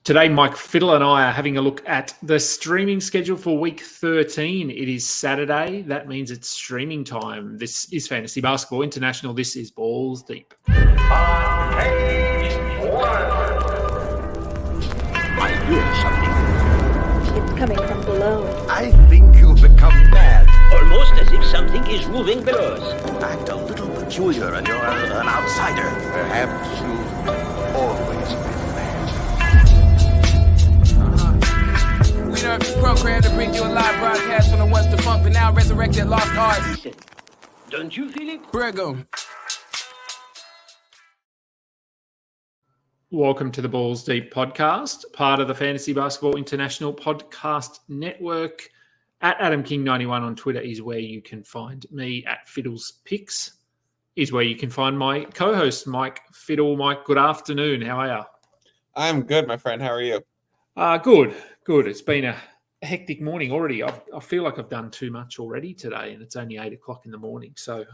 Today, Mike Fiddle and I are having a look at the streaming schedule for week 13. It is Saturday. That means it's streaming time. This is Fantasy Basketball International. This is Balls Deep. I hear something. It's coming from below. I think you've become mad. Almost as if something is moving below us. Act a little peculiar and you're an outsider. Perhaps you've always been mad. We nerve this program to bring you a live broadcast from the once defunct but now resurrected lost arts. Don't you feel it? Brigham. Welcome to the Balls Deep podcast, part of the Fantasy Basketball International podcast network. At Adam King 91 on Twitter is where you can find me. At Fiddle's Picks is where you can find my co-host, Mike Fiddle. Mike, good afternoon. How are you? I'm good, my friend. How are you? Good. It's been a hectic morning already. I feel like I've done too much already today, and it's only 8 o'clock in the morning. So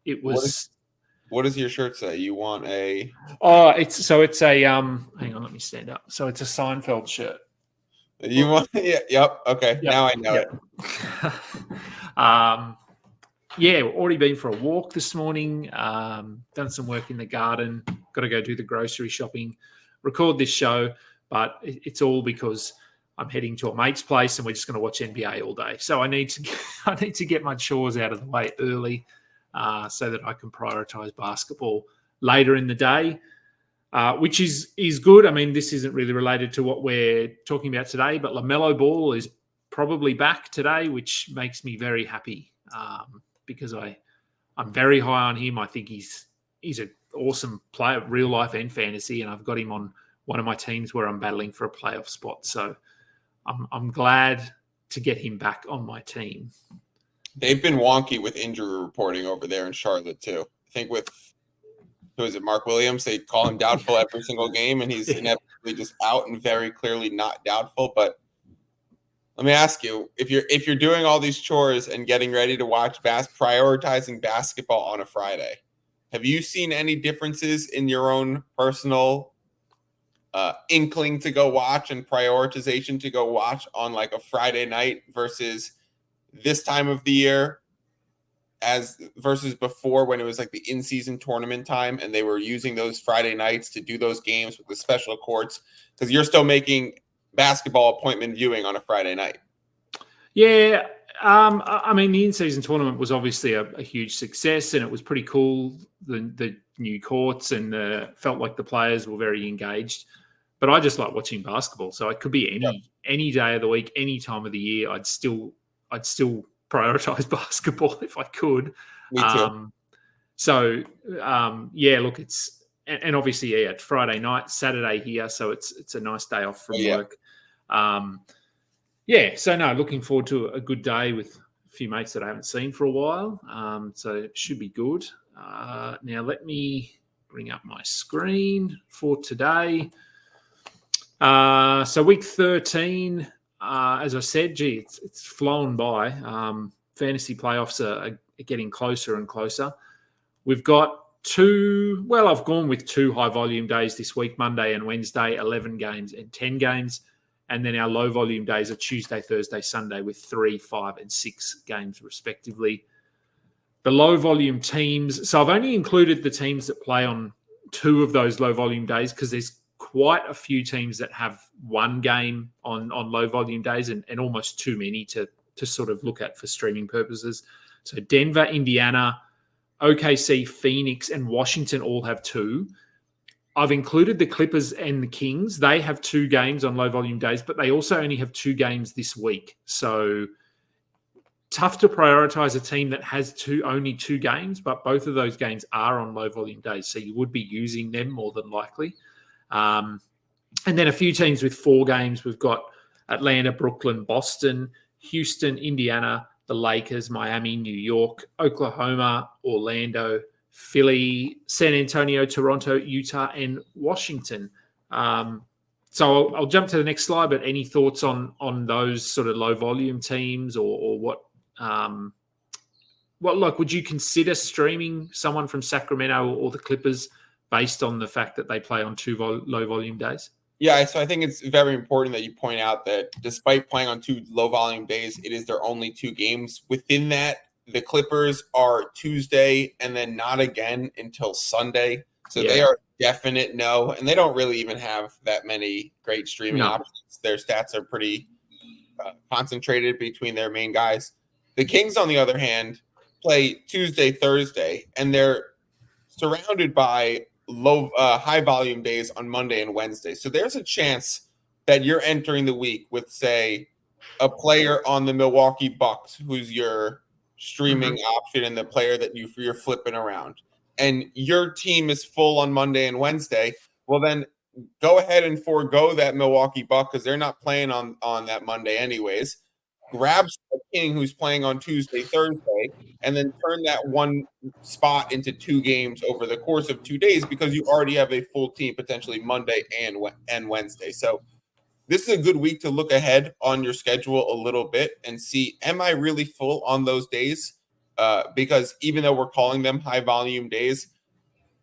it was. What does your shirt say? You want a? Oh, it's a Hang on, let me stand up. So it's a Seinfeld shirt. You want? Yeah. Yep. Okay. Yep. Now I know it. Already been for a walk this morning. Done some work in the garden. Got to go do the grocery shopping. Record this show, but it's all because I'm heading to a mate's place and we're just going to watch NBA all day. So I need to get my chores out of the way early, so that I can prioritize basketball later in the day. Which is good. I mean, this isn't really related to what we're talking about today, but LaMelo Ball is probably back today, which makes me very happy because I'm very high on him. I think he's an awesome player, real life and fantasy, and I've got him on one of my teams where I'm battling for a playoff spot. So I'm glad to get him back on my team. They've been wonky with injury reporting over there in Charlotte too. I think with who is it, Mark Williams? They call him doubtful every single game, and he's inevitably just out and very clearly not doubtful. But let me ask you: if you're doing all these chores and getting ready to watch prioritizing basketball on a Friday, have you seen any differences in your own personal inkling to go watch and prioritization to go watch on like a Friday night versus this time of the year? As versus before when it was like the in-season tournament time and they were using those Friday nights to do those games with the special courts, because you're still making basketball appointment viewing on a Friday night. Yeah. I mean, the in-season tournament was obviously a huge success and it was pretty cool, the new courts, and felt like the players were very engaged. But I just like watching basketball. So it could be any day of the week, any time of the year. I'd still prioritize basketball if I could. Me too. Look, it's and obviously it's Friday night, Saturday here, so it's a nice day off from work. Looking forward to a good day with a few mates that I haven't seen for a while. So it should be good. Now let me bring up my screen for today. So week 13. As I said, it's flown by. Fantasy playoffs are getting closer and closer. We've got I've gone with 2 high-volume days this week, Monday and Wednesday, 11 games and 10 games. And then our low-volume days are Tuesday, Thursday, Sunday with 3, 5, and 6 games respectively. The low-volume teams, so I've only included the teams that play on 2 of those low-volume days because there's quite a few teams that have 1 game on low volume days and almost too many to sort of look at for streaming purposes. So Denver, Indiana, OKC, Phoenix, and Washington all have 2. I've included the Clippers and the Kings. They have 2 games on low volume days, but they also only have 2 games this week. So tough to prioritize a team that has only 2 games, but both of those games are on low volume days. So you would be using them more than likely. And then a few teams with 4 games. We've got Atlanta, Brooklyn, Boston, Houston, Indiana, the Lakers, Miami, New York, Oklahoma, Orlando, Philly, San Antonio, Toronto, Utah, and Washington. So I'll jump to the next slide, but any thoughts on those sort of low volume teams or what would you consider streaming someone from Sacramento or the Clippers based on the fact that they play on 2 low volume days? Yeah, so I think it's very important that you point out that despite playing on 2 low-volume days, it is their only 2 games. Within that, the Clippers are Tuesday and then not again until Sunday. So they are definite no, and they don't really even have that many great streaming options. Their stats are pretty concentrated between their main guys. The Kings, on the other hand, play Tuesday, Thursday, and they're surrounded by high volume days on Monday and Wednesday. So there's a chance that you're entering the week with, say, a player on the Milwaukee Bucks who's your streaming option and the player that you're flipping around, and your team is full on Monday and Wednesday. Well, then go ahead and forego that Milwaukee Buck because they're not playing on that Monday anyways. Grab a King who's playing on Tuesday, Thursday, and then turn that one spot into 2 games over the course of 2 days because you already have a full team potentially Monday and Wednesday. So this is a good week to look ahead on your schedule a little bit and see, am I really full on those days? Because even though we're calling them high volume days,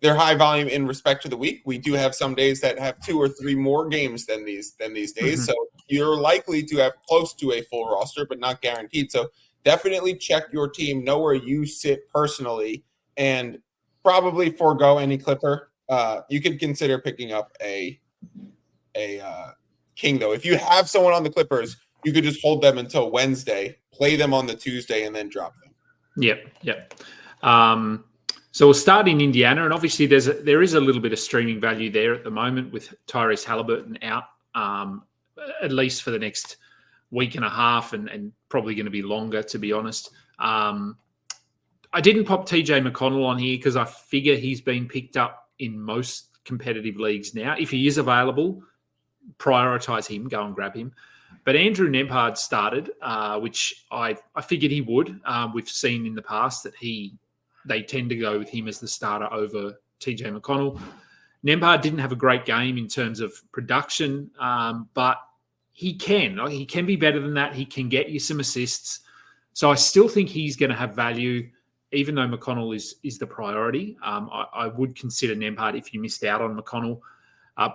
they're high volume in respect to the week. We do have some days that have 2 or 3 more games than these days. So you're likely to have close to a full roster, but not guaranteed. So definitely check your team, know where you sit personally, and probably forego any Clipper. You could consider picking up a King, though. If you have someone on the Clippers, you could just hold them until Wednesday, play them on the Tuesday, and then drop them. Yep. So we'll start in Indiana, and obviously there is a little bit of streaming value there at the moment with Tyrese Halliburton out, at least for the next week and a half, and probably going to be longer, to be honest. I didn't pop TJ McConnell on here because I figure he's been picked up in most competitive leagues now. If he is available, prioritize him, go and grab him. But Andrew Nembhard started, which I figured he would. We've seen in the past that they tend to go with him as the starter over TJ McConnell. Nembhard didn't have a great game in terms of production, but he can be better than that. He can get you some assists. So I still think he's going to have value, even though McConnell is the priority. I would consider Nembhard if you missed out on McConnell.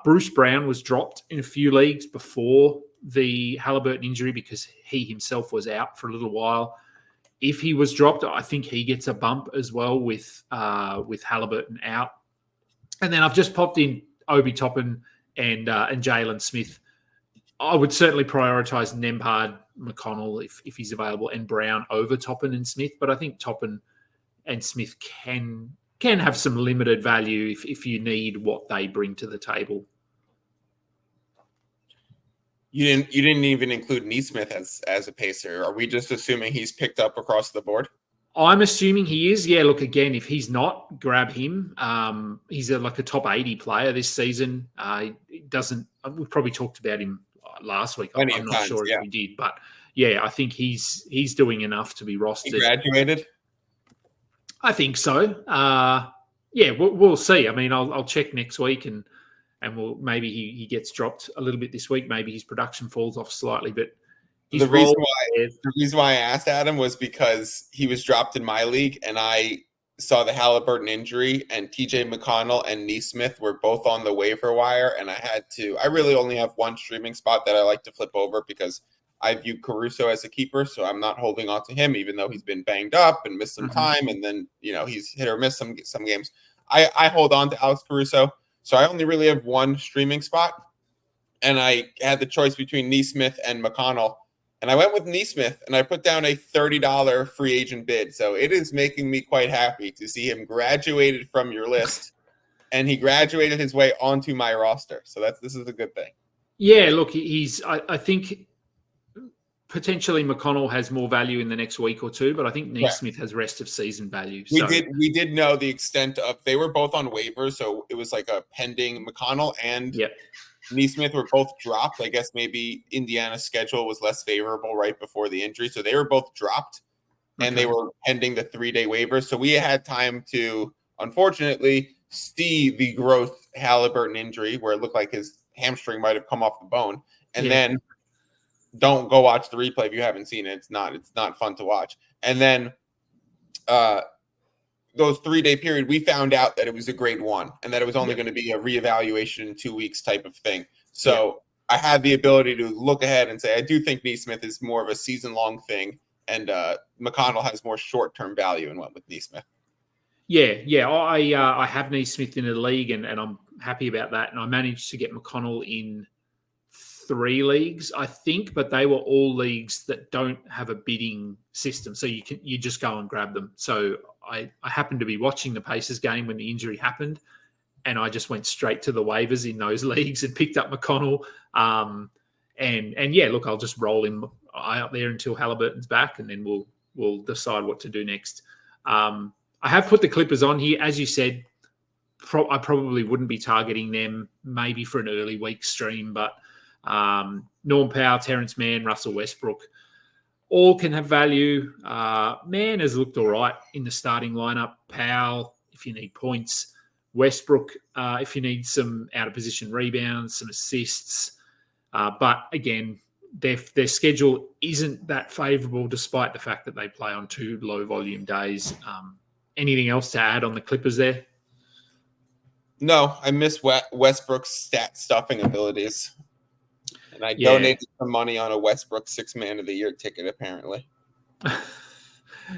Bruce Brown was dropped in a few leagues before the Halliburton injury because he himself was out for a little while. If he was dropped, I think he gets a bump as well with Halliburton out. And then I've just popped in Obi Toppin and Jalen Smith. I would certainly prioritize Nembhard, McConnell if he's available, and Brown over Toppin and Smith. But I think Toppin and Smith can have some limited value if you need what they bring to the table. You didn't even include Neesmith as a pacer. Are we just assuming he's picked up across the board? I'm assuming he is. Yeah, look, again, if he's not, grab him. He's like a top 80 player this season. We probably talked about him last week. I'm not sure if we did. But, yeah, I think he's doing enough to be rostered. He graduated? I think so. Yeah, we'll see. I mean, I'll check next week and maybe he gets dropped a little bit this week. Maybe his production falls off slightly, but the reason why I asked Adam was because he was dropped in my league, and I saw the Halliburton injury, and TJ McConnell and Neesmith were both on the waiver wire, and I really only have one streaming spot that I like to flip over because I view Caruso as a keeper, so I'm not holding on to him, even though he's been banged up and missed some time, and then he's hit or miss some games. I hold on to Alex Caruso. So I only really have one streaming spot, and I had the choice between Neesmith and McConnell, and I went with Neesmith, and I put down a $30 free agent bid. So it is making me quite happy to see him graduated from your list, and he graduated his way onto my roster. So this is a good thing. Yeah, look, I think potentially McConnell has more value in the next week or two, but I think Neesmith has rest of season value. We did know the extent of they were both on waivers, so it was like a pending. McConnell and Neesmith were both dropped. I guess maybe Indiana's schedule was less favorable right before the injury, so they were both dropped, and they were pending the 3-day waiver. So we had time to, unfortunately, see the growth Halliburton injury where it looked like his hamstring might have come off the bone, and then. Don't go watch the replay if you haven't seen it. It's not fun to watch. And then those 3-day period, we found out that it was a grade 1 and that it was only going to be a reevaluation in 2 weeks type of thing. So I had the ability to look ahead and say, I do think Neesmith is more of a season-long thing, and McConnell has more short-term value and went with Neesmith. Yeah. I have Neesmith in a league, and I'm happy about that. And I managed to get McConnell in 3 leagues, I think, but they were all leagues that don't have a bidding system, so you just go and grab them. So I happened to be watching the Pacers game when the injury happened, and I just went straight to the waivers in those leagues and picked up McConnell. And yeah, look, I'll just roll him up there until Halliburton's back, and then we'll decide what to do next. I have put the Clippers on here, as you said. I probably wouldn't be targeting them maybe for an early week stream, but Norm Powell, Terrence Mann, Russell Westbrook, all can have value. Mann has looked all right in the starting lineup. Powell, if you need points. Westbrook, if you need some out-of-position rebounds, some assists. But again, their schedule isn't that favourable despite the fact that they play on 2 low-volume days. Anything else to add on the Clippers there? No, I miss Westbrook's stat stuffing abilities. And I donated some money on a Westbrook 6 Man of the Year ticket, apparently.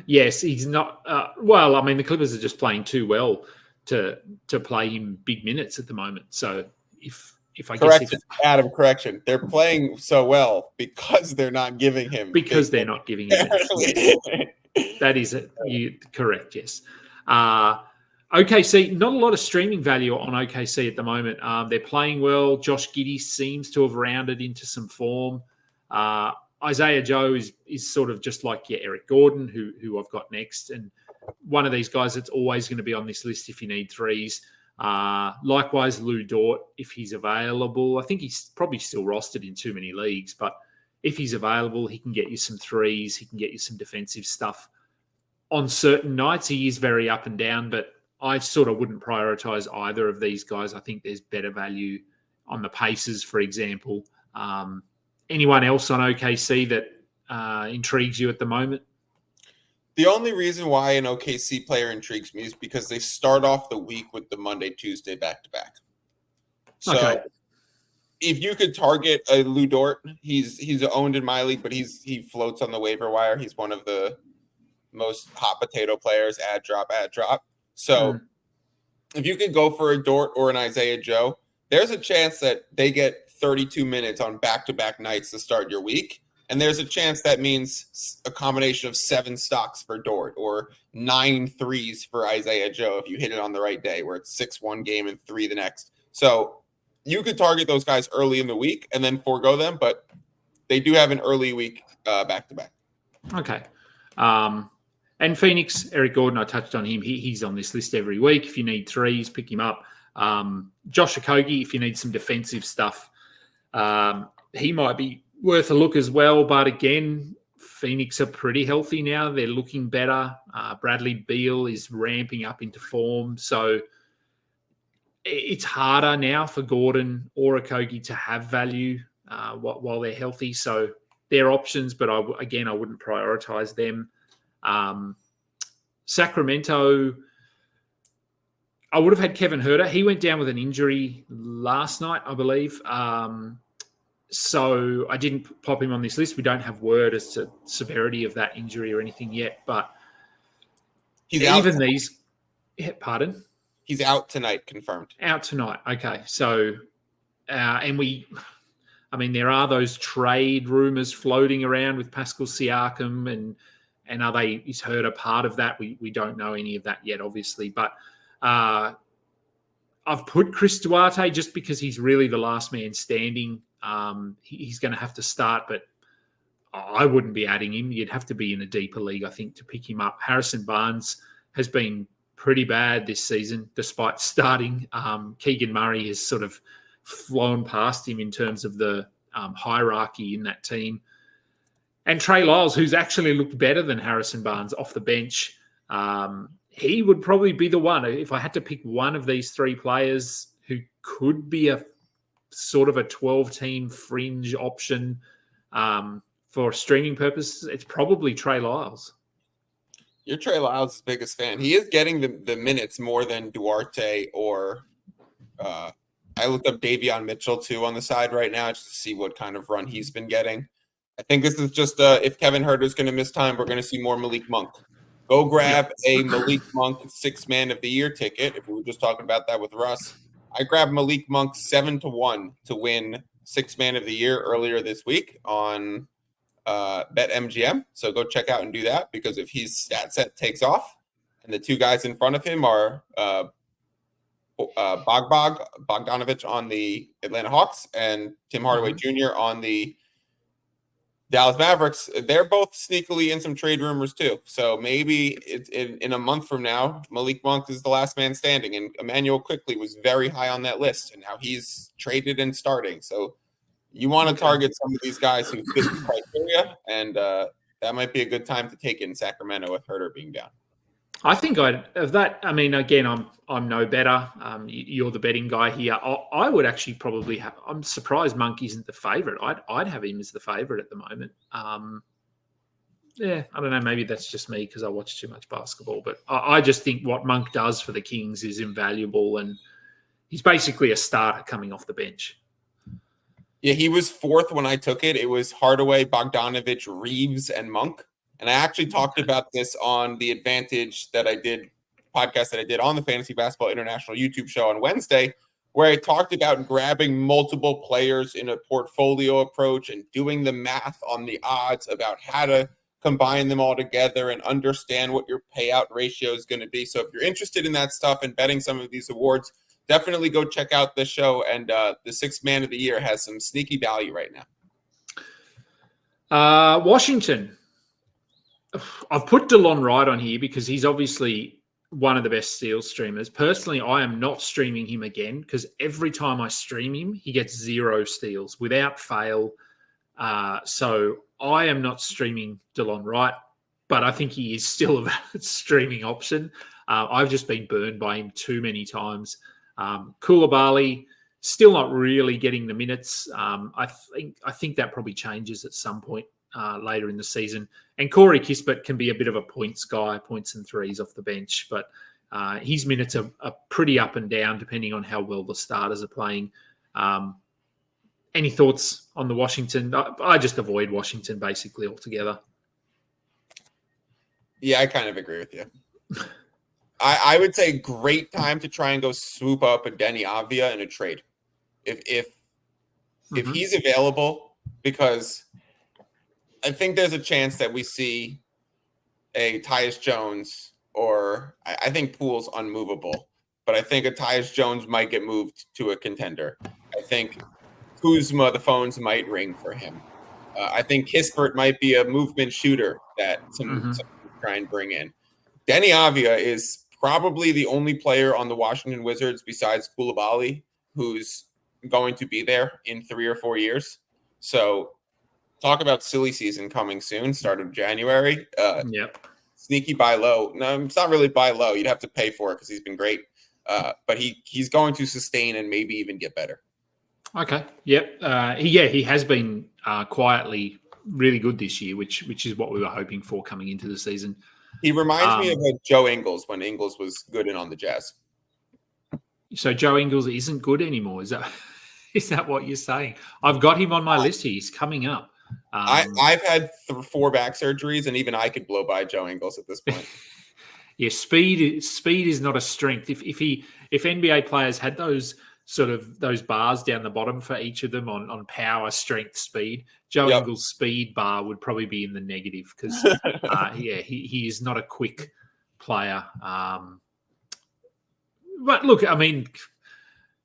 Yes, he's not. Well, I mean, the Clippers are just playing too well to play him big minutes at the moment. So if I correction, Adam, correction, they're playing so well because they're not giving him not giving him minutes. That is it. Correct. Yes. OKC, not a lot of streaming value on OKC at the moment. They're playing well. Josh Giddey seems to have rounded into some form. Isaiah Joe is sort of just like Eric Gordon, who I've got next, and one of these guys that's always going to be on this list if you need threes. Likewise, Lou Dort, if he's available. I think he's probably still rostered in too many leagues, but if he's available, he can get you some threes. He can get you some defensive stuff. On certain nights, he is very up and down, but I sort of wouldn't prioritize either of these guys. I think there's better value on the Pacers, for example. Anyone else on OKC that intrigues you at the moment? The only reason why an OKC player intrigues me is because they start off the week with the Monday, Tuesday back-to-back. So if you could target a Lou Dort, he's owned in my league, but he floats on the waiver wire. He's one of the most hot potato players, add drop. So if you could go for a Dort or an Isaiah Joe, there's a chance that they get 32 minutes on back-to-back nights to start your week. And there's a chance that means a combination of 7 stocks for Dort or 9 threes for Isaiah Joe if you hit it on the right day, where it's 6 one game and 3 the next. So you could target those guys early in the week and then forego them, but they do have an early week back-to-back. Okay. And Phoenix, Eric Gordon, I touched on him. He's on this list every week. If you need threes, pick him up. Josh Okogie, if you need some defensive stuff, he might be worth a look as well. But again, Phoenix are pretty healthy now. They're looking better. Bradley Beal is ramping up into form. So it's harder now for Gordon or Okogie to have value while they're healthy. So they're options, but I wouldn't prioritize them. Sacramento, I would have had Kevin Huerter. He went down with an injury last night, I believe. So I didn't pop him on this list. We don't have word as to severity of that injury or anything yet, but he's even out. These, pardon? He's out tonight, confirmed. Out tonight. Okay. So, there are those trade rumors floating around with Pascal Siakam and is Huerter part of that? We don't know any of that yet, obviously, but I've put Chris Duarte just because he's really the last man standing. He's going to have to start, but I wouldn't be adding him. You'd have to be in a deeper league, I think, to pick him up. Harrison Barnes has been pretty bad this season, despite starting. Keegan Murray has sort of flown past him in terms of the hierarchy in that team. And Trey Lyles, who's actually looked better than Harrison Barnes off the bench, he would probably be the one. If I had to pick one of these 3 players who could be a sort of a 12-team fringe option for streaming purposes, it's probably Trey Lyles. You're Trey Lyles' biggest fan. He is getting the minutes more than Duarte or I looked up Davion Mitchell too on the side right now just to see what kind of run he's been getting. I think this is just if Kevin Huerter's going to miss time, we're going to see more Malik Monk. Go grab a Malik Monk 6 Man of the Year ticket. If we were just talking about that with Russ, I grabbed Malik Monk 7-1 to win 6 Man of the Year earlier this week on BetMGM. So go check out and do that, because if his stat set takes off and the two guys in front of him are Bogdanovich on the Atlanta Hawks and Tim Hardaway Jr. on the Dallas Mavericks, they're both sneakily in some trade rumors too. So maybe in a month from now, Malik Monk is the last man standing, and Emmanuel Quickley was very high on that list, and now he's traded and starting. So you want to target some of these guys who fit the criteria, and that might be a good time to take it in Sacramento with Huerter being down. I think I mean, again, I'm no better. You're the betting guy here. I would actually probably have. I'm surprised Monk isn't the favorite. I'd have him as the favorite at the moment. Yeah, I don't know. Maybe that's just me because I watch too much basketball. But I just think what Monk does for the Kings is invaluable, and he's basically a starter coming off the bench. Yeah, he was fourth when I took it. It was Hardaway, Bogdanovich, Reeves, and Monk. And I actually talked about this on the Advantage podcast that I did on the Fantasy Basketball International YouTube show on Wednesday, where I talked about grabbing multiple players in a portfolio approach and doing the math on the odds about how to combine them all together and understand what your payout ratio is going to be. So if you're interested in that stuff and betting some of these awards, definitely go check out the show. And the 6 Man of the Year has some sneaky value right now. Washington. I've put DeLon Wright on here because he's obviously one of the best steals streamers. Personally, I am not streaming him again because every time I stream him, he gets 0 steals without fail. So I am not streaming DeLon Wright, but I think he is still a valid streaming option. I've just been burned by him too many times. Koulibaly, still not really getting the minutes. I think that probably changes at some point later in the season. And Corey Kispert can be a bit of a points guy, points and threes off the bench, but his minutes are pretty up and down depending on how well the starters are playing. Any thoughts on the Washington? I just avoid Washington basically altogether. Yeah, I kind of agree with you. I would say great time to try and go swoop up a Denny Avdia in a trade. If he's available, because I think there's a chance that we see a Tyus Jones, or I think Poole's unmovable, but I think a Tyus Jones might get moved to a contender. I think Kuzma, the phones might ring for him. I think Kispert might be a movement shooter that some try and bring in. Denny Avdia is probably the only player on the Washington Wizards besides Koulibaly who's going to be there in 3 or 4 years. So talk about silly season coming soon, start of January. Sneaky buy low. No, it's not really buy low. You'd have to pay for it because he's been great. But he's going to sustain and maybe even get better. Okay. Yep. He has been quietly really good this year, which is what we were hoping for coming into the season. He reminds me of Joe Ingles when Ingles was good and on the Jazz. So Joe Ingles isn't good anymore. Is that what you're saying? I've got him on my list here. He's coming up. I've had 4 back surgeries, and even I could blow by Joe Ingles at this point. Yeah, speed is not a strength. If NBA players had those bars down the bottom for each of them on power, strength, speed, Joe Ingles' speed bar would probably be in the negative because he is not a quick player. But look, I mean,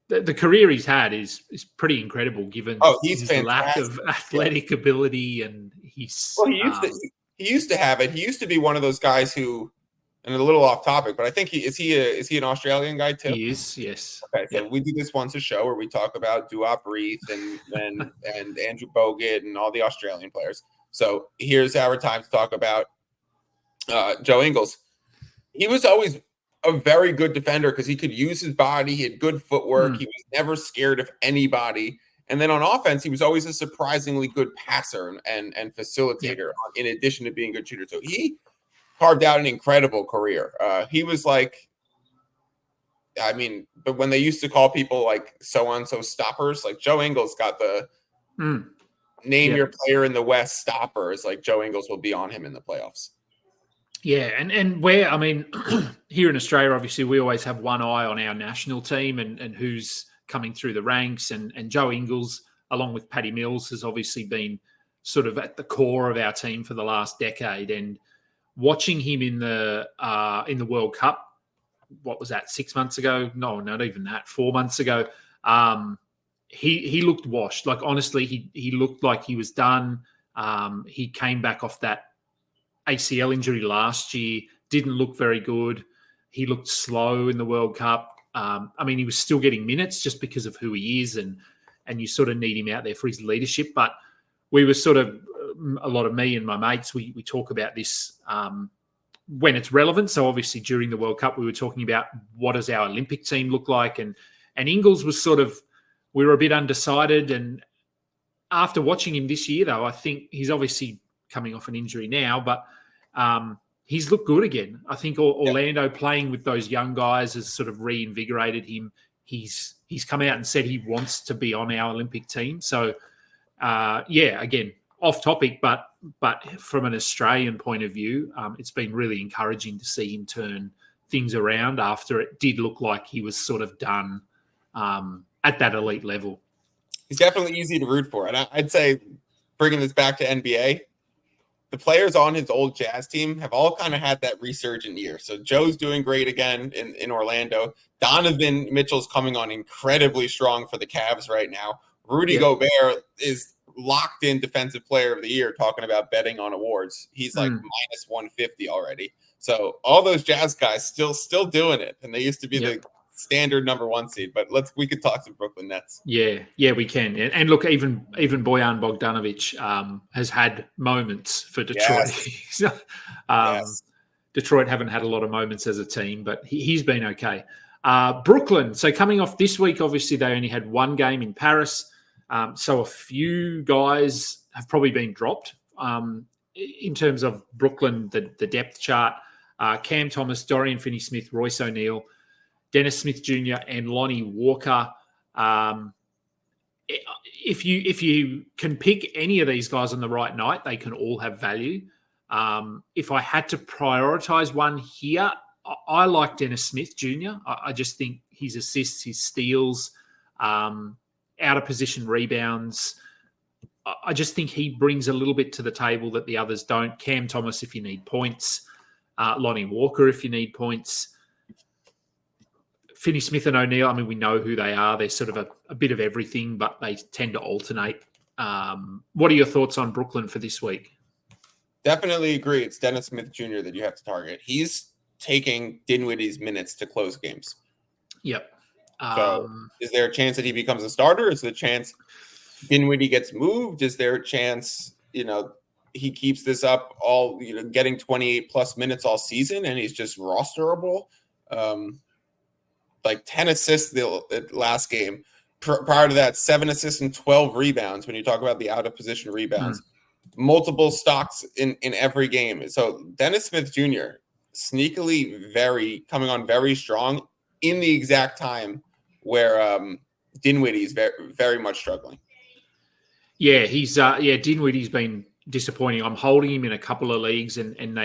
the career he's had is pretty incredible given his lack of athletic ability, and he's. Well, he used to have it. He used to be one of those guys who, and a little off topic, but I think is he an Australian guy too? He is, yes. Okay, so we do this once a show where we talk about Duop Reith and Andrew Bogut and all the Australian players. So here's our time to talk about Joe Ingles. He was always a very good defender because he could use his body. He had good footwork. He was never scared of anybody. And then on offense, he was always a surprisingly good passer and facilitator in addition to being a good shooter. So carved out an incredible career. He was like, I mean, but when they used to call people like so-and-so stoppers, like Joe Ingles got the name your player in the West stoppers, like Joe Ingles will be on him in the playoffs. Yeah, and where, I mean, here in Australia, obviously, we always have one eye on our national team and who's coming through the ranks. And Joe Ingles, along with Paddy Mills, has obviously been sort of at the core of our team for the last decade. And watching him in the World Cup, what was that, 6 months ago? No, not even that, 4 months ago. He looked washed. Like, honestly, he looked like he was done. He came back off that ACL injury last year, didn't look very good. He looked slow in the World Cup. I mean, he was still getting minutes just because of who he is, and you sort of need him out there for his leadership. But we were sort of, a lot of me and my mates, we talk about this when it's relevant. So obviously during the World Cup, we were talking about what does our Olympic team look like, and Ingles was sort of, we were a bit undecided. And after watching him this year, though, I think he's obviously coming off an injury now, but he's looked good again. I think Orlando playing with those young guys has sort of reinvigorated him. He's come out and said he wants to be on our Olympic team. So, again, off topic, but from an Australian point of view, it's been really encouraging to see him turn things around after it did look like he was sort of done at that elite level. He's definitely easy to root for. And I'd say, bringing this back to NBA, the players on his old Jazz team have all kind of had that resurgent year. So Joe's doing great again in Orlando. Donovan Mitchell's coming on incredibly strong for the Cavs right now. Rudy Gobert is locked in Defensive Player of the Year, talking about betting on awards. He's like minus 150 already. So all those Jazz guys still doing it. And they used to be the standard number one seed, but we could talk some Brooklyn Nets. Yeah, we can. And look, even Bojan Bogdanovic has had moments for Detroit. Detroit haven't had a lot of moments as a team, but he's been okay. Brooklyn, so coming off this week, obviously they only had one game in Paris, so a few guys have probably been dropped in terms of Brooklyn, the depth chart. Cam Thomas, Dorian Finney-Smith, Royce O'Neal, Dennis Smith Jr. and Lonnie Walker. If you can pick any of these guys on the right night, they can all have value. If I had to prioritize one here, I like Dennis Smith Jr. I just think his assists, his steals, out of position rebounds, I just think he brings a little bit to the table that the others don't. Cam Thomas, if you need points. Lonnie Walker, if you need points. Finney-Smith and O'Neal, I mean, we know who they are. They're sort of a bit of everything, but they tend to alternate. What are your thoughts on Brooklyn for this week? Definitely agree. It's Dennis Smith Jr. that you have to target. He's taking Dinwiddie's minutes to close games. Yep. So is there a chance that he becomes a starter? Is there a chance Dinwiddie gets moved? Is there a chance, he keeps this up all, getting 28 plus minutes all season and he's just rosterable? Like 10 assists the last game. Prior to that, 7 assists and 12 rebounds. When you talk about the out of position rebounds, multiple stocks in every game. So Dennis Smith Jr. sneakily coming on very strong in the exact time where Dinwiddie is very, very much struggling. Yeah, Dinwiddie's been disappointing. I'm holding him in a couple of leagues, and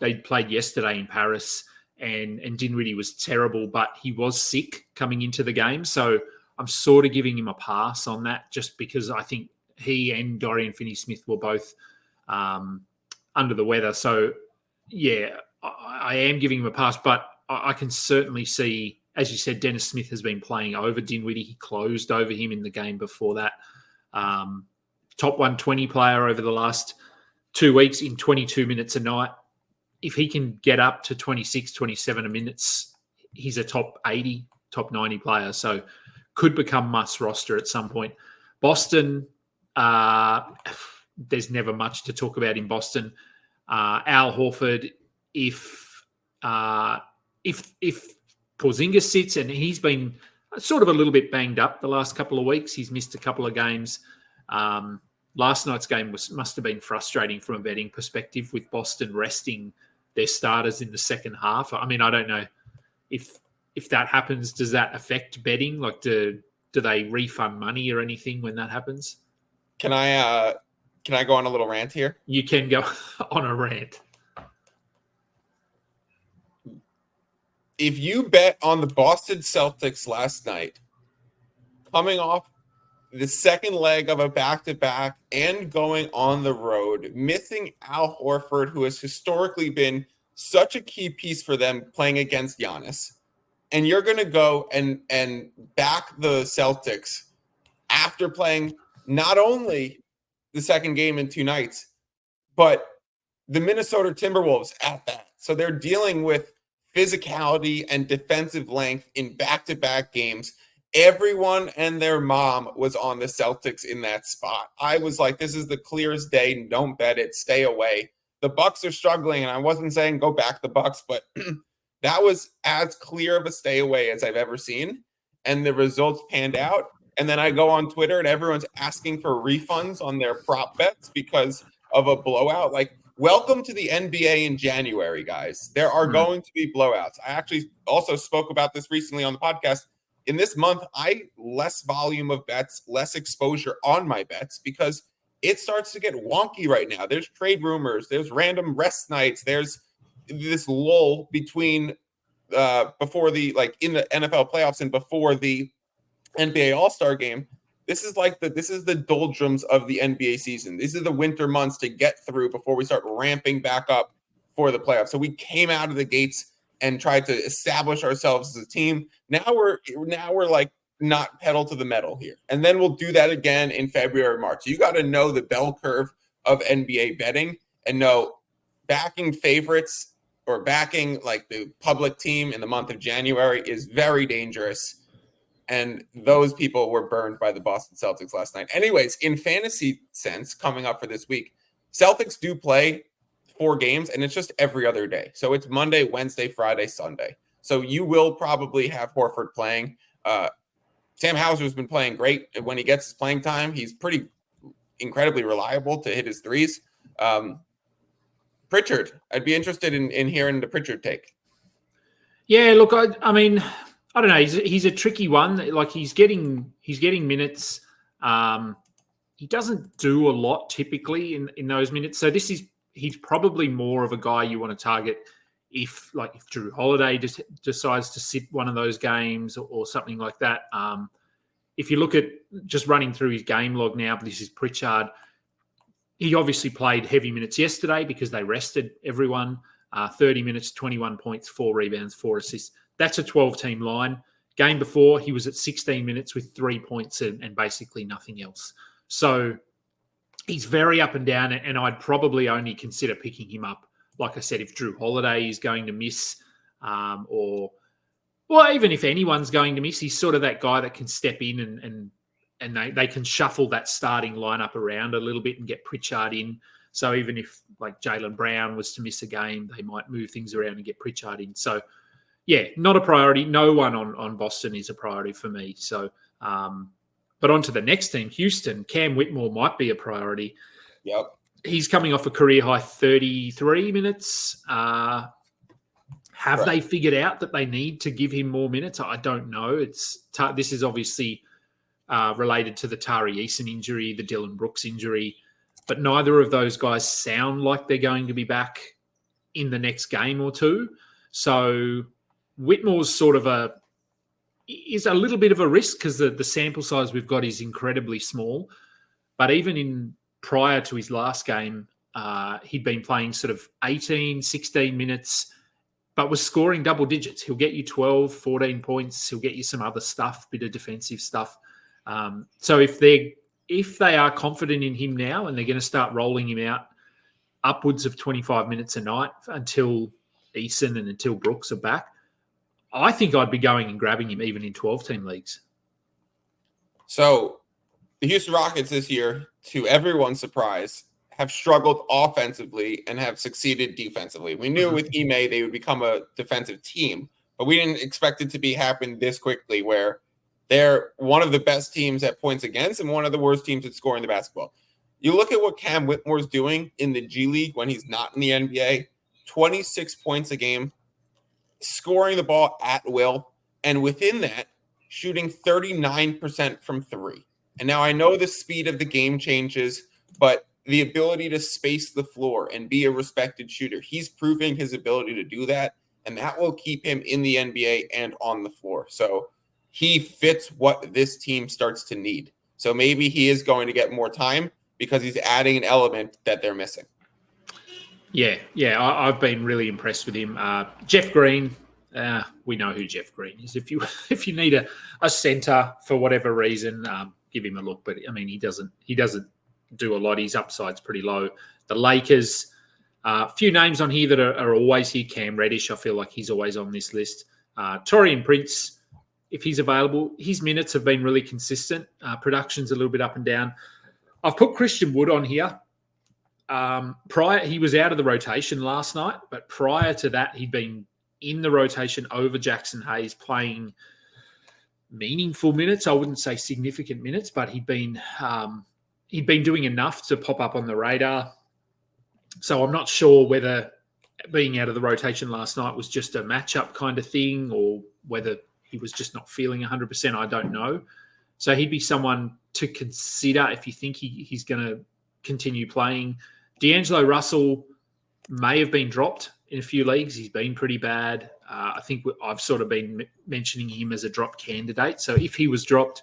they played yesterday in Paris. And Dinwiddie was terrible, but he was sick coming into the game. So I'm sort of giving him a pass on that just because I think he and Dorian Finney-Smith were both under the weather. So, I am giving him a pass, but I can certainly see, as you said, Dennis Smith has been playing over Dinwiddie. He closed over him in the game before that. Top 120 player over the last 2 weeks in 22 minutes a night. If he can get up to 26, 27 minutes, he's a top 80, top 90 player. So could become must roster at some point. Boston, there's never much to talk about in Boston. Al Horford, if Porzingis sits, and he's been sort of a little bit banged up the last couple of weeks. He's missed a couple of games. Last night's game must have been frustrating from a betting perspective with Boston resting their starters in the second half. I mean, I don't know if that happens. Does that affect betting? Like, do they refund money or anything when that happens? Can I go on a little rant here? You can go on a rant. If you bet on the Boston Celtics last night, coming off the second leg of a back-to-back and going on the road, missing Al Horford, who has historically been such a key piece for them playing against Giannis, and you're going to go and back the Celtics after playing not only the second game in 2 nights, but the Minnesota Timberwolves at that. So they're dealing with physicality and defensive length in back-to-back games. Everyone and their mom was on the Celtics in that spot. I was like, this is the clearest day. Don't bet it. Stay away. The Bucks are struggling, and I wasn't saying go back the Bucks, but that was as clear of a stay away as I've ever seen. And the results panned out. And then I go on Twitter, and everyone's asking for refunds on their prop bets because of a blowout. Like, welcome to the NBA in January, guys. There are going to be blowouts. I actually also spoke about this recently on the podcast. In this month, less volume of bets, less exposure on my bets because it starts to get wonky right now. There's trade rumors. There's random rest nights. There's this lull between before the, like, in the NFL playoffs and before the NBA All-Star game. This is the doldrums of the NBA season. These are the winter months to get through before we start ramping back up for the playoffs. So we came out of the gates and tried to establish ourselves as a team. Now we're like not pedal to the metal here. And then we'll do that again in February, March. You got to know the bell curve of NBA betting and know backing favorites or backing like the public team in the month of January is very dangerous. And those people were burned by the Boston Celtics last night. Anyways, in fantasy sense, coming up for this week, Celtics do play 4 games, and it's just every other day. So it's Monday, Wednesday, Friday, Sunday. So you will probably have Horford playing. Sam Hauser's been playing great. When he gets his playing time, he's pretty incredibly reliable to hit his threes. Pritchard, I'd be interested in hearing the Pritchard take. Yeah, look, I mean, I don't know. He's a tricky one. Like he's getting minutes. He doesn't do a lot typically in those minutes. So he's probably more of a guy you want to target if Drew Holiday just decides to sit one of those games or something like that. If you look at just running through his game log now, this is Pritchard. He obviously played heavy minutes yesterday because they rested everyone. 30 minutes, 21 points, 4 rebounds, 4 assists. That's a 12-team line. Game before, he was at 16 minutes with 3 points and basically nothing else. So he's very up and down, and I'd probably only consider picking him up, like I said, if Drew Holiday is going to miss or even if anyone's going to miss, he's sort of that guy that can step in and they can shuffle that starting lineup around a little bit and get Pritchard in. So even if like Jaylen Brown was to miss a game, they might move things around and get Pritchard in. So yeah, not a priority. No one on Boston is a priority for me. So, but on to the next team, Houston. Cam Whitmore might be a priority. Yep. He's coming off a career-high 33 minutes. Have they figured out that they need to give him more minutes? I don't know. This is obviously related to the Tari Eason injury, the Dylan Brooks injury, but neither of those guys sound like they're going to be back in the next game or two. So Whitmore's is a little bit of a risk because the sample size we've got is incredibly small. But even prior to his last game, he'd been playing sort of 18, 16 minutes, but was scoring double digits. He'll get you 12, 14 points. He'll get you some other stuff, bit of defensive stuff. So if they are confident in him now and they're going to start rolling him out upwards of 25 minutes a night until Eason and until Brooks are back, I think I'd be going and grabbing him even in 12-team leagues. So the Houston Rockets this year, to everyone's surprise, have struggled offensively and have succeeded defensively. We knew with Ime they would become a defensive team, but we didn't expect it to happen this quickly where they're one of the best teams at points against and one of the worst teams at scoring the basketball. You look at what Cam Whitmore's doing in the G League when he's not in the NBA, 26 points a game, scoring the ball at will, and within that, shooting 39% from three. And now I know the speed of the game changes, but the ability to space the floor and be a respected shooter, he's proving his ability to do that, and that will keep him in the NBA and on the floor. So he fits what this team starts to need. So maybe he is going to get more time because he's adding an element that they're missing. Yeah, I've been really impressed with him. Jeff Green, we know who Jeff Green is. If you need a center for whatever reason, give him a look. But I mean, he doesn't do a lot. His upside's pretty low. The Lakers, a few names on here that are always here. Cam Reddish, I feel like he's always on this list. Taurean Prince, if he's available, his minutes have been really consistent. Production's a little bit up and down. I've put Christian Wood on here. He was out of the rotation last night, but prior to that, he'd been in the rotation over Jackson Hayes, playing meaningful minutes. I wouldn't say significant minutes, but he'd been doing enough to pop up on the radar. So I'm not sure whether being out of the rotation last night was just a matchup kind of thing, or whether he was just not feeling 100%. I don't know. So he'd be someone to consider if you think he's going to continue playing. D'Angelo Russell may have been dropped in a few leagues. He's been pretty bad. I think I've sort of been mentioning him as a drop candidate. So if he was dropped,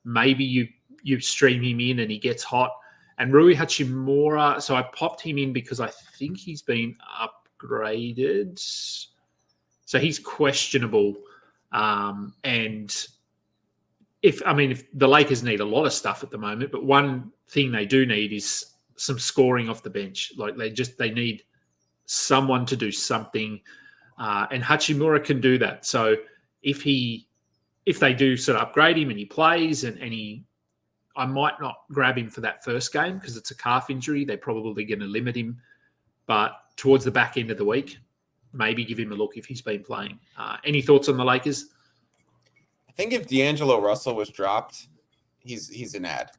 maybe you stream him in and he gets hot. And Rui Hachimura, so I popped him in because I think he's been upgraded. So he's questionable. And if the Lakers need a lot of stuff at the moment, but one thing they do need is some scoring off the bench. Like they need someone to do something, and Hachimura can do that. So if they do sort of upgrade him and he plays and I might not grab him for that first game because it's a calf injury. They're probably going to limit him, but towards the back end of the week, maybe give him a look if he's been playing. Any thoughts on the Lakers? I think if D'Angelo Russell was dropped, he's an ad.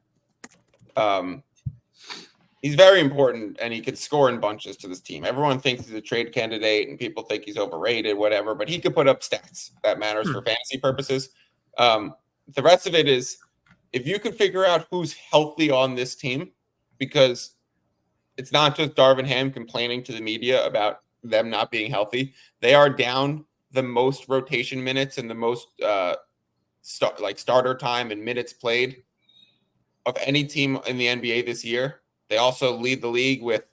He's very important, and he could score in bunches to this team. Everyone thinks he's a trade candidate, and people think he's overrated, whatever, but he could put up stats that matters for fantasy purposes. The rest of it is, if you could figure out who's healthy on this team, because it's not just Darvin Ham complaining to the media about them not being healthy. They are down the most rotation minutes and the most starter time and minutes played of any team in the NBA this year. They also lead the league with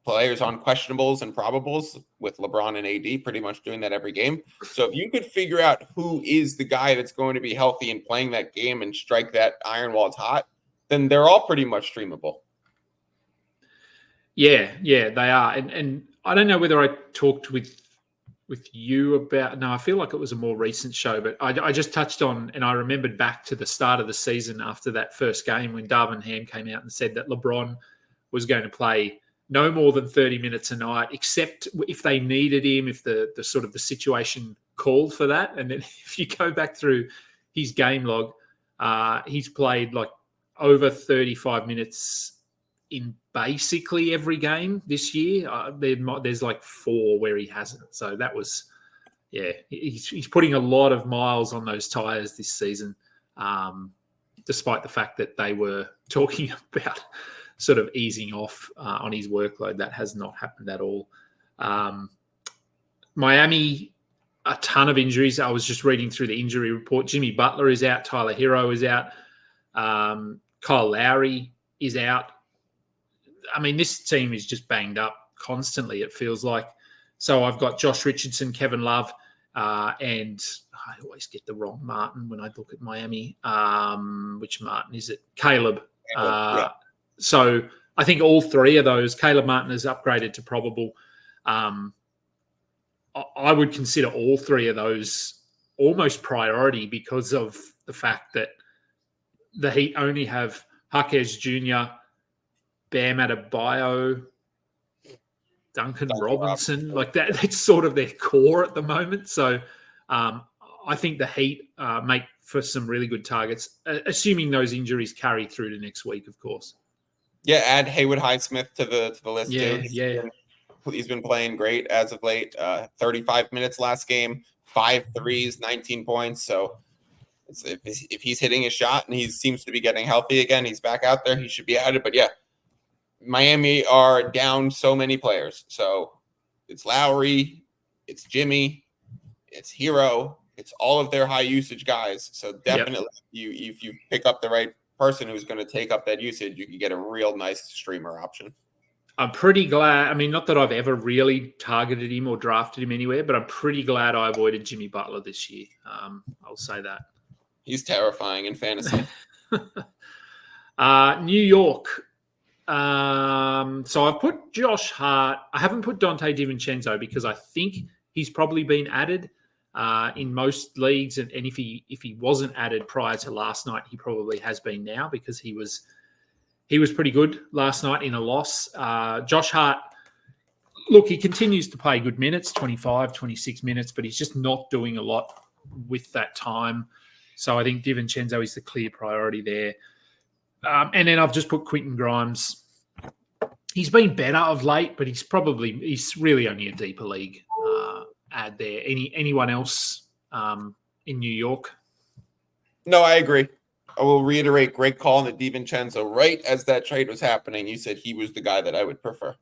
players on questionables and probables, with LeBron and AD pretty much doing that every game. So if you could figure out who is the guy that's going to be healthy and playing that game and strike that iron while it's hot, then they're all pretty much streamable. Yeah, they are. And I don't know whether I talked with you about, no, I feel like it was a more recent show, but I just touched on, and I remembered back to the start of the season after that first game when Darvin Ham came out and said that LeBron was going to play no more than 30 minutes a night, except if they needed him, if the sort of the situation called for that. And then if you go back through his game log, he's played like over 35 minutes in basically every game this year. There's like 4 where he hasn't. So that was, he's putting a lot of miles on those tires this season, despite the fact that they were talking about sort of easing off on his workload. That has not happened at all. Miami, a ton of injuries. I was just reading through the injury report. Jimmy Butler is out. Tyler Hero is out. Kyle Lowry is out. I mean, this team is just banged up constantly, it feels like. So I've got Josh Richardson, Kevin Love, and I always get the wrong Martin when I look at Miami. Which Martin is it? Caleb. So I think all 3 of those, Caleb Martin is upgraded to probable. I would consider all 3 of those almost priority because of the fact that the Heat only have Jaquez Jr., Bam Adebayo, Duncan Robinson, like that. It's sort of their core at the moment. So I think the Heat make for some really good targets, assuming those injuries carry through to next week, of course. Yeah, add Haywood Highsmith to the list. Yeah. He's been playing great as of late. 35 minutes last game, 5 threes, 19 points. So if he's hitting his shot and he seems to be getting healthy again, he's back out there, he should be added. But yeah, Miami are down so many players. So it's Lowry, it's Jimmy, it's Hero, it's all of their high usage guys. So definitely, if you pick up the right person who's going to take up that usage, you can get a real nice streamer option. I'm pretty glad. I mean, not that I've ever really targeted him or drafted him anywhere, but I'm pretty glad I avoided Jimmy Butler this year. I'll say that. He's terrifying in fantasy. New York. So I've put Josh Hart. I haven't put Dante DiVincenzo because I think he's probably been added in most leagues. And if he wasn't added prior to last night, he probably has been now because he was pretty good last night in a loss. Josh Hart, look, he continues to play good minutes, 25, 26 minutes, but he's just not doing a lot with that time. So I think DiVincenzo is the clear priority there. And then I've just put Quentin Grimes. He's been better of late, but he's really only a deeper league ad there. Anyone else in New York? No, I agree. I will reiterate, great call on the DiVincenzo. Right as that trade was happening, you said he was the guy that I would prefer.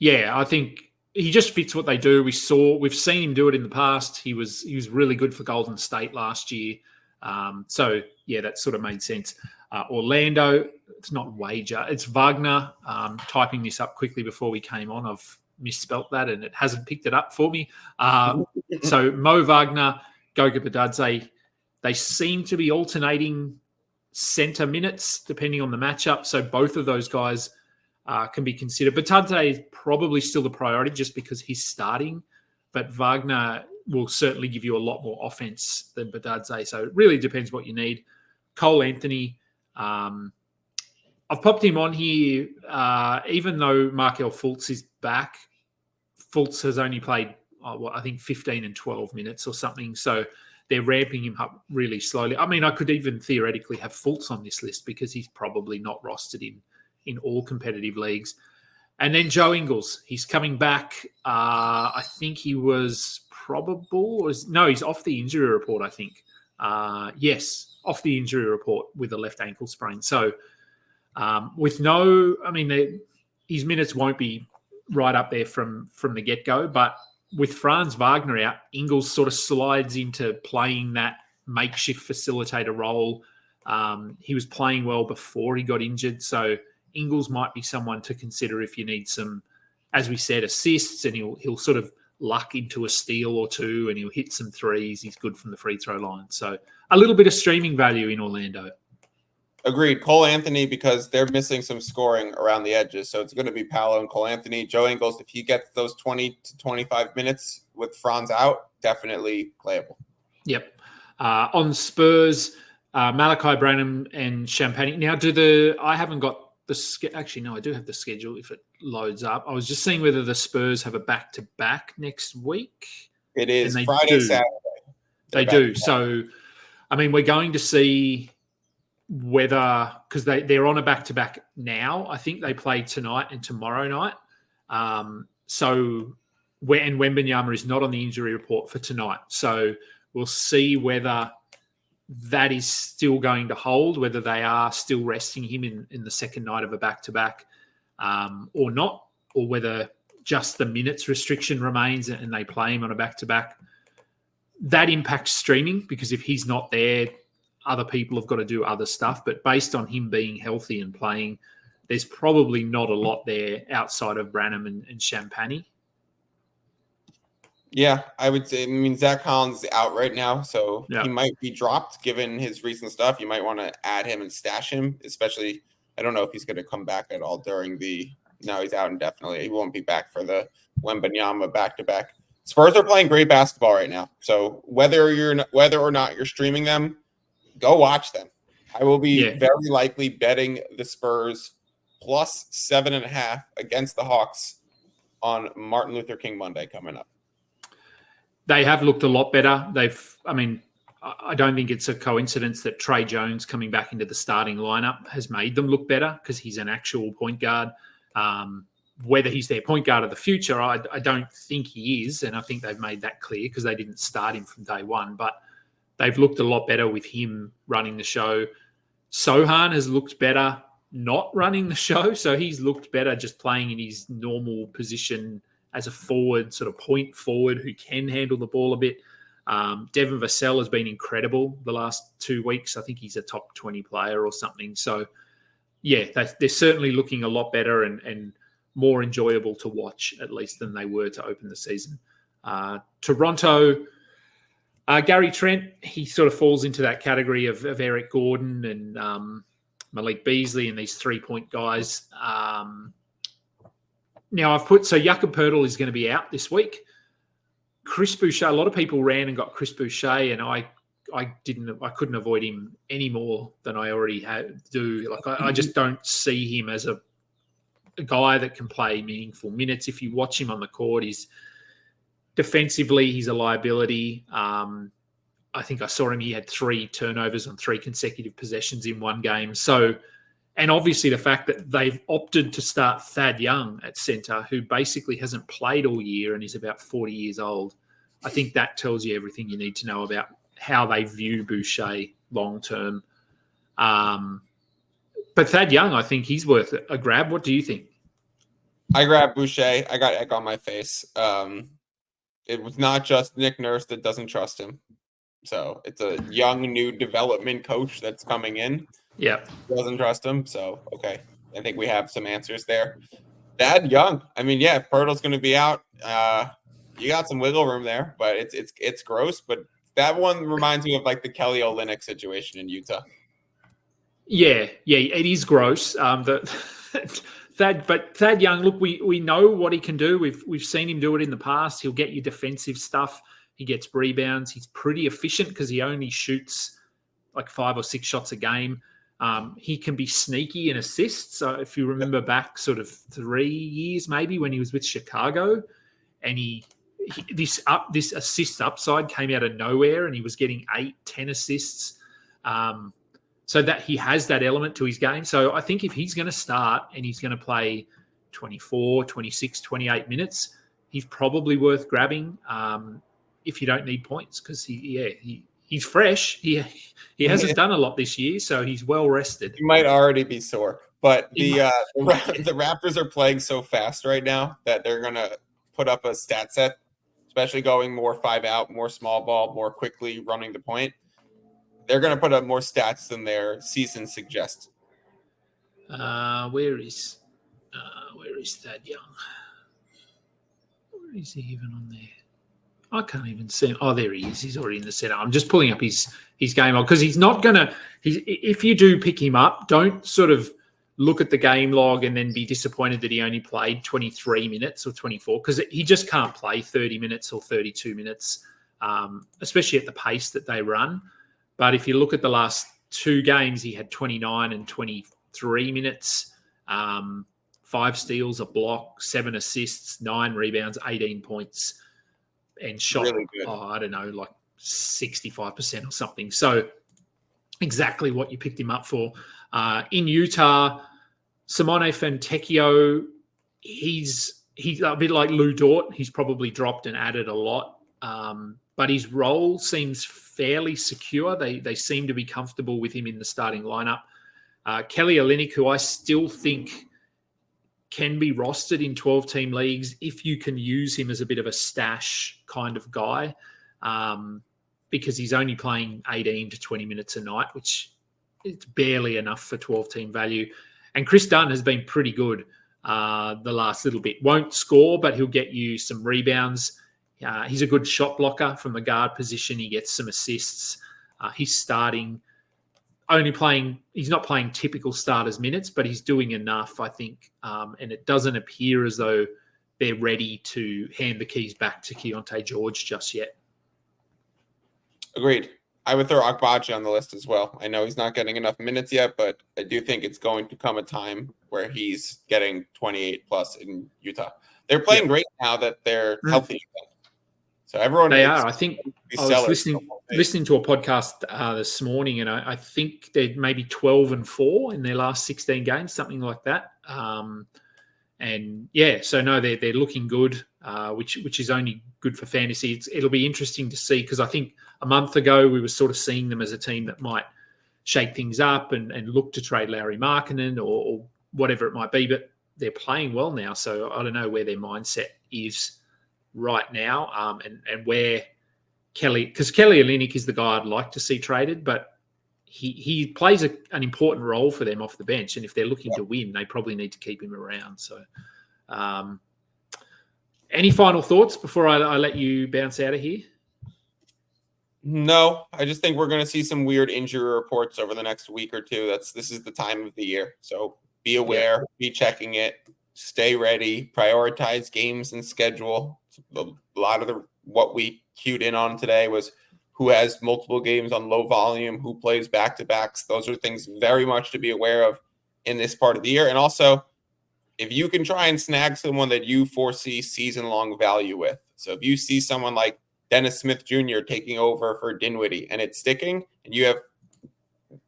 Yeah, I think he just fits what they do. We've seen him do it in the past. He was really good for Golden State last year. So yeah, that sort of made sense. Orlando, it's not Wager, it's Wagner. Typing this up quickly before we came on, I've misspelt that and it hasn't picked it up for me. So Mo Wagner, Goga Bitadze, they seem to be alternating center minutes depending on the matchup. So both of those guys can be considered. Bitadze is probably still the priority just because he's starting, but Wagner will certainly give you a lot more offense than Bitadze. So it really depends what you need. Cole Anthony, I've popped him on here, even though Markelle Fultz is back. Fultz has only played, I think, 15 and 12 minutes or something. So they're ramping him up really slowly. I mean, I could even theoretically have Fultz on this list because he's probably not rostered in all competitive leagues. And then Joe Ingles, he's coming back. I think he was he's off the injury report, I think. Yes, off the injury report with a left ankle sprain. So his minutes won't be right up there from the get-go, but with Franz Wagner out, Ingles sort of slides into playing that makeshift facilitator role. He was playing well before he got injured, so Ingles might be someone to consider if you need some, as we said, assists, and he'll sort of luck into a steal or two, and he'll hit some threes. He's good from the free throw line. So a little bit of streaming value in Orlando. Agreed. Cole Anthony, because they're missing some scoring around the edges. So it's going to be Paolo and Cole Anthony. Joe Ingles, if he gets those 20 to 25 minutes with Franz out, definitely playable. Yep. On Spurs, Malachi Branham and Champagny. Now, I haven't got actually, no, I do have the schedule if it loads up. I was just seeing whether the Spurs have a back-to-back next week. It is Friday, Saturday. They do. So, I mean, we're going to see whether, because they're on a back-to-back now. I think they play tonight and tomorrow night. And Wembanyama is not on the injury report for tonight. So we'll see whether that is still going to hold, whether they are still resting him in the second night of a back-to-back or not, or whether just the minutes restriction remains and they play him on a back-to-back. That impacts streaming because if he's not there, other people have got to do other stuff. But based on him being healthy and playing, there's probably not a lot there outside of Branham and Champagny. Yeah, I would say, Zach Collins is out right now, so he might be dropped given his recent stuff. You might want to add him and stash him, especially, I don't know if he's going to come back at all no, he's out indefinitely. He won't be back for the Wembanyama back-to-back. Spurs are playing great basketball right now, so whether or not you're streaming them, go watch them. I will be very likely betting the Spurs plus 7.5 against the Hawks on Martin Luther King Monday coming up. They have looked a lot better. I don't think it's a coincidence that Trey Jones coming back into the starting lineup has made them look better because he's an actual point guard. whether he's their point guard of the future, I don't think he is, and I think they've made that clear because they didn't start him from day one. But they've looked a lot better with him running the show. Sohan has looked better not running the show, so he's looked better just playing in his normal position as a forward, sort of point forward who can handle the ball a bit. Devin Vassell has been incredible the last 2 weeks. I think he's a top 20 player or something. So, yeah, they're certainly looking a lot better and more enjoyable to watch, at least, than they were to open the season. Toronto, Gary Trent, he sort of falls into that category of Eric Gordon and Malik Beasley and these 3-point guys. Now, Jakob Poeltl is going to be out this week. Chris Boucher, a lot of people ran and got Chris Boucher, and I couldn't avoid him any more than I already do. Like I just don't see him as a guy that can play meaningful minutes. If you watch him on the court, defensively, he's a liability. I think I saw him. He had 3 turnovers on 3 consecutive possessions in one game. So, and obviously the fact that they've opted to start Thad Young at center, who basically hasn't played all year and is about 40 years old. I think that tells you everything you need to know about how they view Boucher long term. But Thad Young, I think he's worth a grab. What do you think? I grabbed Boucher. I got egg on my face. It was not just Nick Nurse that doesn't trust him. So it's a young, new development coach that's coming in. Yeah. Doesn't trust him. So, okay. I think we have some answers there. Thad Young. I mean, yeah, Poeltl's going to be out. You got some wiggle room there, but it's gross. But that one reminds me of like the Kelly Olynyk situation in Utah. Yeah, it is gross. Thad Young, look, we know what he can do. We've seen him do it in the past. He'll get you defensive stuff. He gets rebounds. He's pretty efficient because he only shoots like 5 or 6 shots a game. He can be sneaky in assists. So if you remember back sort of 3 years maybe when he was with Chicago, and this assist upside came out of nowhere, and he was getting 8-10 assists. So that he has that element to his game. So I think if he's going to start and he's going to play 24, 26, 28 minutes, he's probably worth grabbing if you don't need points because he's fresh. He hasn't done a lot this year, so he's well rested. He might already be sore. But the Raptors are playing so fast right now that they're going to put up a stat set, especially going more 5 out, more small ball, more quickly running the point. They're going to put up more stats than their season suggests. Where is Thad Young? Where is he even on there? I can't even see him. Oh, there he is. He's already in the center. I'm just pulling up his game log because he's not going to – if you do pick him up, don't sort of look at the game log and then be disappointed that he only played 23 minutes or 24 because he just can't play 30 minutes or 32 minutes, especially at the pace that they run. But if you look at the last 2 games, he had 29 and 23 minutes, 5 steals, a block, 7 assists, 9 rebounds, 18 points, and shot, really good. I don't know, like 65% or something. So exactly what you picked him up for. In Utah, Simone Fontecchio, he's a bit like Lou Dort. He's probably dropped and added a lot. But his role seems fairly secure. They seem to be comfortable with him in the starting lineup. Kelly Olynyk, who I still think can be rostered in 12-team leagues if you can use him as a bit of a stash kind of guy, because he's only playing 18 to 20 minutes a night, which is barely enough for 12-team value. And Chris Dunn has been pretty good the last little bit. Won't score, but he'll get you some rebounds. He's a good shot blocker from the guard position. He gets some assists. He's not playing typical starters minutes, but he's doing enough, I think. And it doesn't appear as though they're ready to hand the keys back to Keontae George just yet. Agreed. I would throw Agbaji on the list as well. I know he's not getting enough minutes yet, but I do think it's going to come a time where he's getting 28 plus in Utah. They're playing great now that they're healthy. So everyone, they are. I think I was listening to a podcast this morning, and I think they're maybe 12-4 in their last 16 games, something like that. so no, they're looking good, which is only good for fantasy. It'll be interesting to see, because I think a month ago we were sort of seeing them as a team that might shake things up and look to trade Larry Markkinen or whatever it might be, but they're playing well now. So I don't know where their mindset is right now, and where because Kelly Olynyk is the guy I'd like to see traded, but he plays an important role for them off the bench, and if they're looking to win, they probably need to keep him around. So any final thoughts before I let you bounce out of here? No, I just think we're going to see some weird injury reports over the next week or two. This is the time of the year. So be aware, be checking it, stay ready, prioritize games and schedule. A lot of what we cued in on today was who has multiple games on low volume, who plays back-to-backs. Those are things very much to be aware of in this part of the year. And also, if you can try and snag someone that you foresee season-long value with. So if you see someone like Dennis Smith Jr. taking over for Dinwiddie and it's sticking, and you have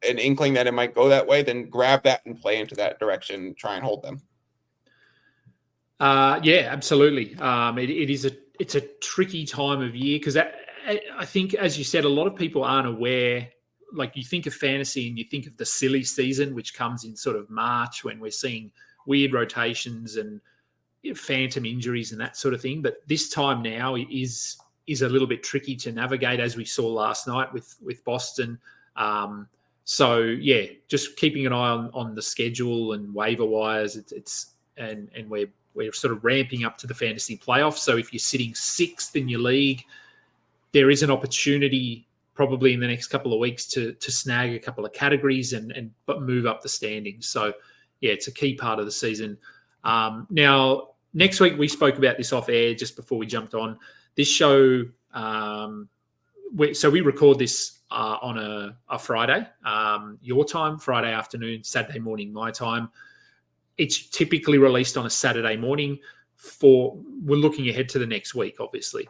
an inkling that it might go that way, then grab that and play into that direction and try and hold them. Yeah, absolutely. It's a tricky time of year, because I think, as you said, a lot of people aren't aware. Like, you think of fantasy and you think of the silly season, which comes in sort of March, when we're seeing weird rotations and phantom injuries and that sort of thing. But this time now is a little bit tricky to navigate, as we saw last night with Boston. So yeah, just keeping an eye on the schedule and waiver wires. And we're sort of ramping up to the fantasy playoffs. So if you're sitting 6th in your league, there is an opportunity probably in the next couple of weeks to snag a couple of categories but move up the standings. So yeah, it's a key part of the season. Now, next week, we spoke about this off air just before we jumped on this show. So we record this on a Friday, your time, Friday afternoon, Saturday morning, my time. It's typically released on a Saturday morning. We're looking ahead to the next week, obviously.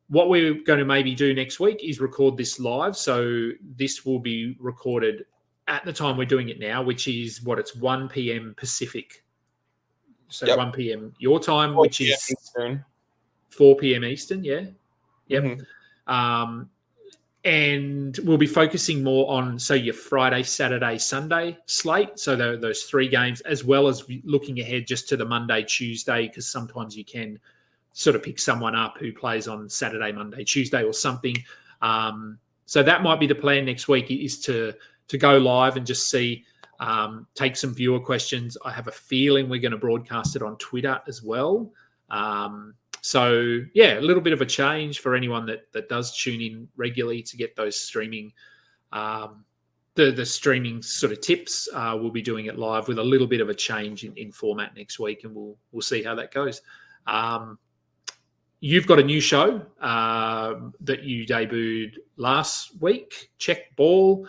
What we're going to maybe do next week is record this live. So this will be recorded at the time we're doing it now, which is it's 1 p.m. Pacific. So 1 p.m. your time, which is Eastern. 4 p.m. Eastern, yeah. Yep. Mm-hmm. And we'll be focusing more on, your Friday, Saturday, Sunday slate. So those 3 games, as well as looking ahead just to the Monday, Tuesday, because sometimes you can sort of pick someone up who plays on Saturday, Monday, Tuesday or something. So that might be the plan next week, is to go live and just see, take some viewer questions. I have a feeling we're going to broadcast it on Twitter as well. So yeah, a little bit of a change for anyone that does tune in regularly to get those streaming, the streaming sort of tips. We'll be doing it live with a little bit of a change in format next week, and we'll see how that goes. You've got a new show that you debuted last week, Check Ball.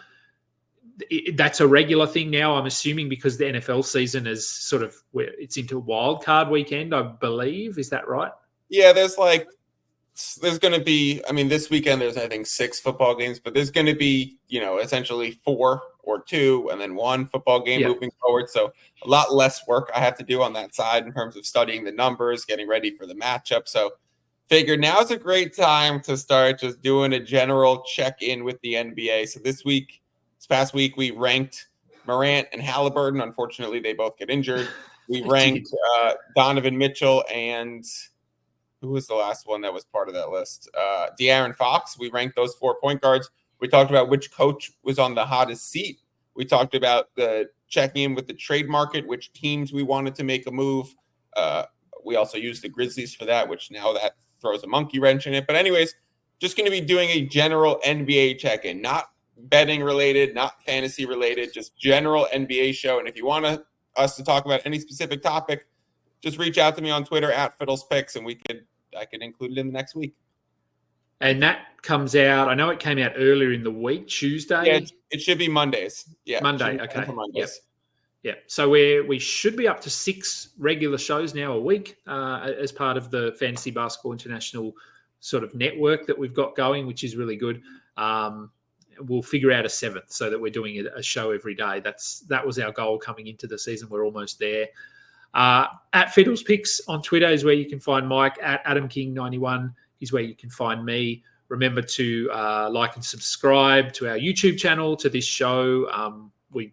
That's a regular thing now, I'm assuming, because the NFL season is it's into wild card weekend, I believe. Is that right? Yeah, there's going to be, this weekend there's, I think, 6 football games, but there's going to be, essentially 4 or 2 and then 1 football game moving forward. So a lot less work I have to do on that side in terms of studying the numbers, getting ready for the matchup. So figured now's a great time to start just doing a general check-in with the NBA. So this past week, we ranked Morant and Halliburton. Unfortunately, they both get injured. We ranked Donovan Mitchell and who was the last one that was part of that list? De'Aaron Fox. We ranked those 4 point guards. We talked about which coach was on the hottest seat. We talked about the checking in with the trade market, which teams we wanted to make a move. We also used the Grizzlies for that, which now that throws a monkey wrench in it. But anyways, just going to be doing a general NBA check-in, not betting related, not fantasy related, just general NBA show. And if you want us to talk about any specific topic, just reach out to me on Twitter @FiddlesPicks, and I could include it in the next week. And that comes out, I know it came out earlier in the week, Tuesday. Yeah, it should be Mondays. Yeah, Monday. Okay. Mondays. Yep. So we should be up to 6 regular shows now a week as part of the Fantasy Basketball International sort of network that we've got going, which is really good. We'll figure out a 7th so that we're doing a show every day. That was our goal coming into the season. We're almost there. At Fiddle's Picks on Twitter is where you can find Mike. At AdamKing91 is where you can find me. Remember to like and subscribe to our YouTube channel, to this show. We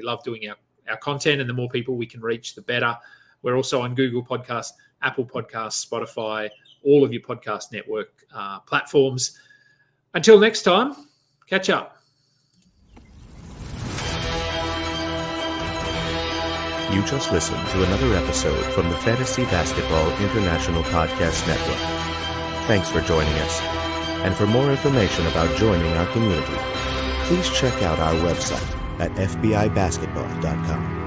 love doing our content, and the more people we can reach, the better. We're also on Google Podcasts, Apple Podcasts, Spotify, all of your podcast network platforms. Until next time, catch up. You just listened to another episode from the Fantasy Basketball International Podcast Network. Thanks for joining us. And for more information about joining our community, please check out our website at fbibasketball.com.